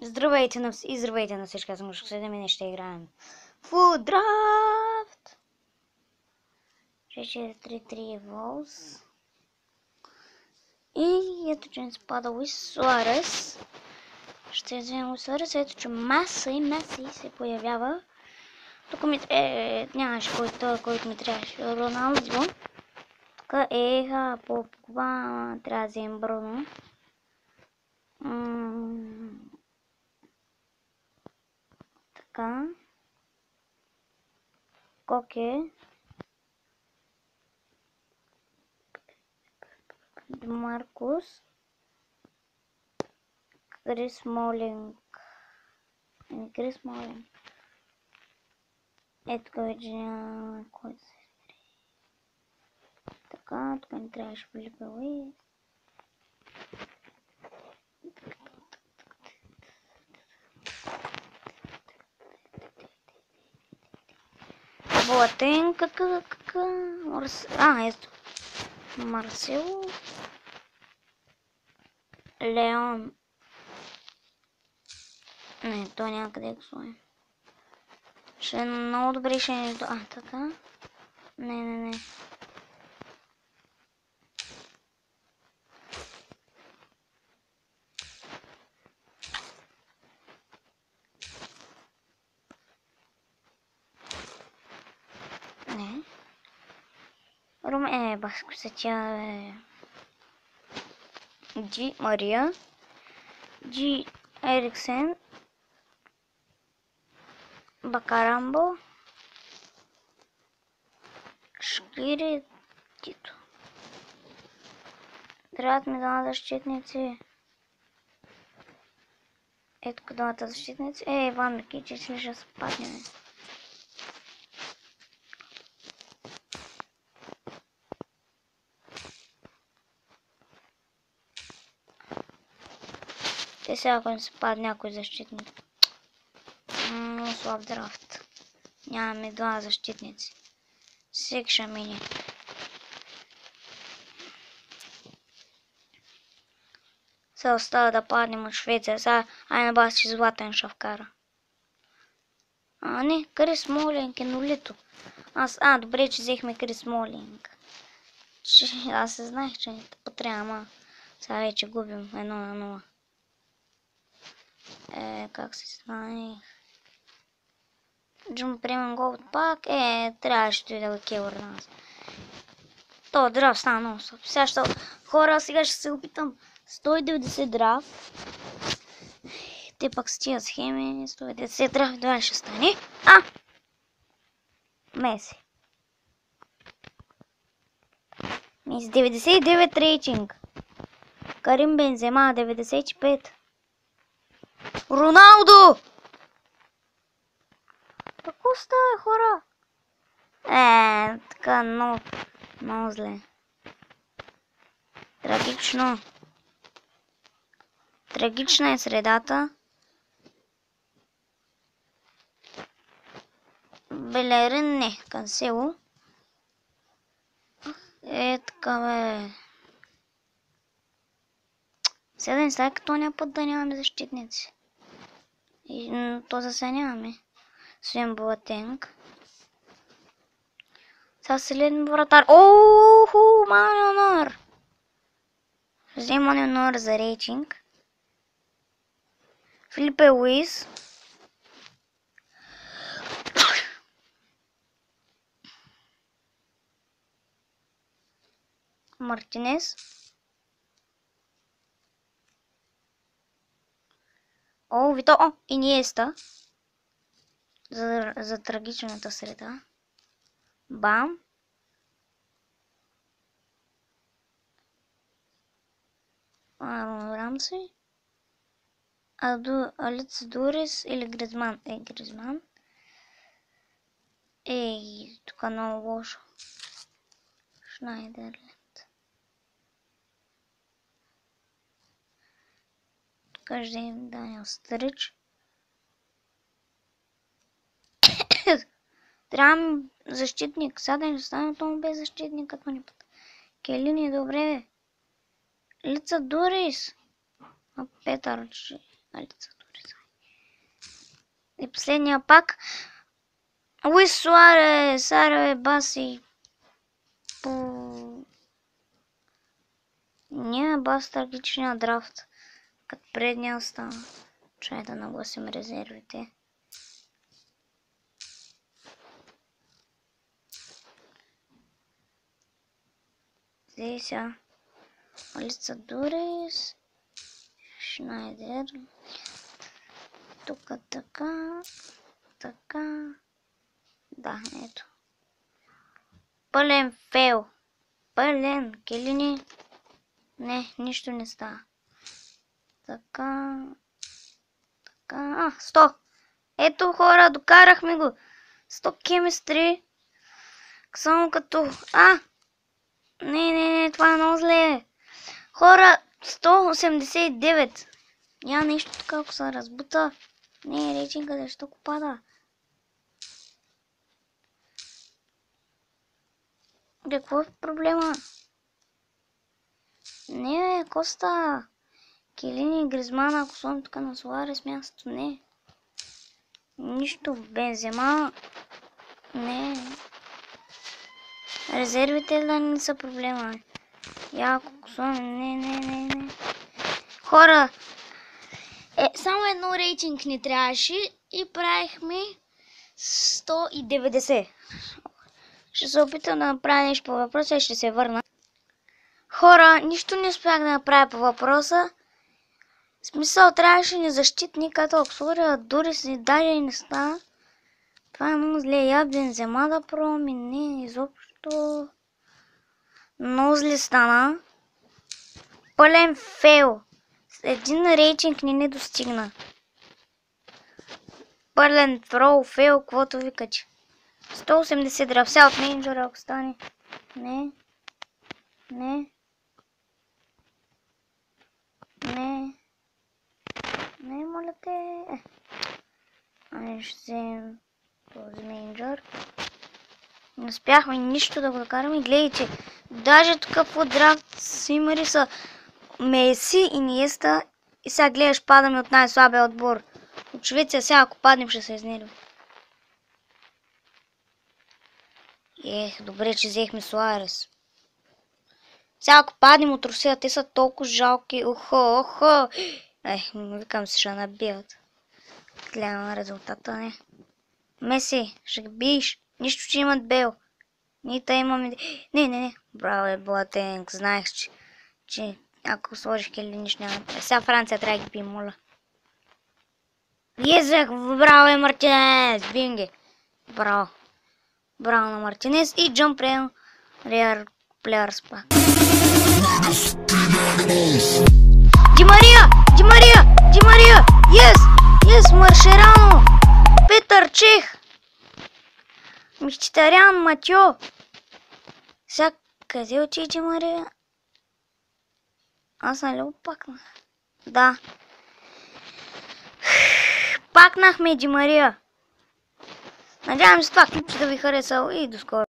Здравейте и здравейте на всички, аз съм Гошко 7 и ще играем Food Draft 6433 Волс. И ето, че не спада Луис Суарес. Ще вземем Луис Суарес, ето, че Меси се появява. Тук ми нямаше който ми трябваше. Роналдо. Тук по кога трябва да вземем Бруно. Така. Коке. Маркус. Крис Смолинг. Ето тук вече няма кой да се избере. Така, тук ни трябваше Филипе Луис. Боатен, ето. Марсело. Леон. Не, то някъде го сложим. Ще е много добре решението. Така. Не. Не. Баско се тя Ди Мария. Ди Ериксен. Бакарамбо. Шкири Тито. Трябват ми двама защитници. Ето двамата защитници. Иван Микичич ще спадне. Сега ако не се падне някой защитник. Много слаб драфт. Нямаме два защитници. Всеки ще мине. Сега остава да паднем от Швеция. Сега айна бас, че Златен ще вкара. Не, Крис Смолинг е нулито. Добре, че взехме Крис Смолинг. Аз се знаех, че не потрябва, ама сега вече губим 1-0. Как се знаех? Джум приемам гол от пак. Трябваше да го кевър на нас. То драфт стана много слаб. Сега ще се опитам 190 драфт. Те пак с тия схеми 190 драфт, това ще стане. Меси. Меси 99 рейтинг. Карим Бензема 95. Роналдо! Какво става, хора? Така много зле. Трагично. Трагична е средата. Белерин не. Кансело. Така бе. Сега да не става като оня път да нямаме защитници. То за сега нямаме. Свен Боатенг. Сега следен вратар. Манионор! Взем Манионор за рейтинг. Филипе Луис. Мартинес. Вито. Иниеста. За трагичната среда. Бам. Рамси. Алиц Дурис или Гризман. Гризман. Тук много лошо. Шнайдерленд. Тук ждем Даниел Стрич. Трябва защитник. Сега да не остане отново без защитник, като ни път. Келини, добре. Лица Дурис. Петър, Алица Дурис. И последния пак. Луис Суарес, аре баси. Не бас трагичния драфт. Като предния остана. Чай да нагласим резервите. Здесь Алица Дурис, Шнайдер. Тук така. Да, ето. Пълен фейл. Пълен. Келини. Не, нищо не става. Така. 100. Ето хора, докарахме го. 100 кемистри. Само като... Не, това е много зле. Хора, 189. Няма нещо така, ако се разбута. Не, рейтинга защо го пада? Какво е проблема? Не, Коста. Келини и Гризман, ако сложим тук на Суарес мястото, не. Нищо, Бензема. Не. Резервите да не са проблема. Ако сложим, не. Хора, само едно рейтинг не трябваше и правихме 190. Ще се опитам да направя нещо по въпроса и ще се върна. Хора, нищо не успях да направя по въпроса. В смисъл, трябваше ни защитник, като Оксфория, дори си даже и не стана. Това е много зле. Я Бензема да пробвам и не, изобщо. Много зле стана. Пълен фейл. Един рейтинг не достигна. Пълен фейл, каквото викате. 180 драфса от менеджера, ако стане. Не, моля те. Ще вземем този менеджер. Не успяхме нищо да го докараме. Гледайте, даже тук в драфт симари са Меси и Ниеста. И сега гледаш, падаме от най-слабия отбор. От Швеция, сега ако паднем ще се изнервим. Добре, че взехме Суарес. Сега ако паднем от Русия, те са толкова жалки. Охо. Викам се, ще набият. Гледам резултата, не. Меси, ще ги биеш. Нищо, че имат Бел. Нита имаме... Не. Браво, Боатенг. Знаех, че ако сложих Келли, нищо няма. Сега Франция трябва да ги пием, моля. Езех, браво, Мартинес. Бинги. Браво на Мартинес и Джон Прейн. Реал плеерс пак. Ди Мария! Yes, Маршерано! Петър Чех! Михтарян Матьо! Сега, къде отиде Ди Мария? Аз нали опакнах? Да. Пакнахме Ди Мария. Надявам се това клипче да ви харесало и до скоро.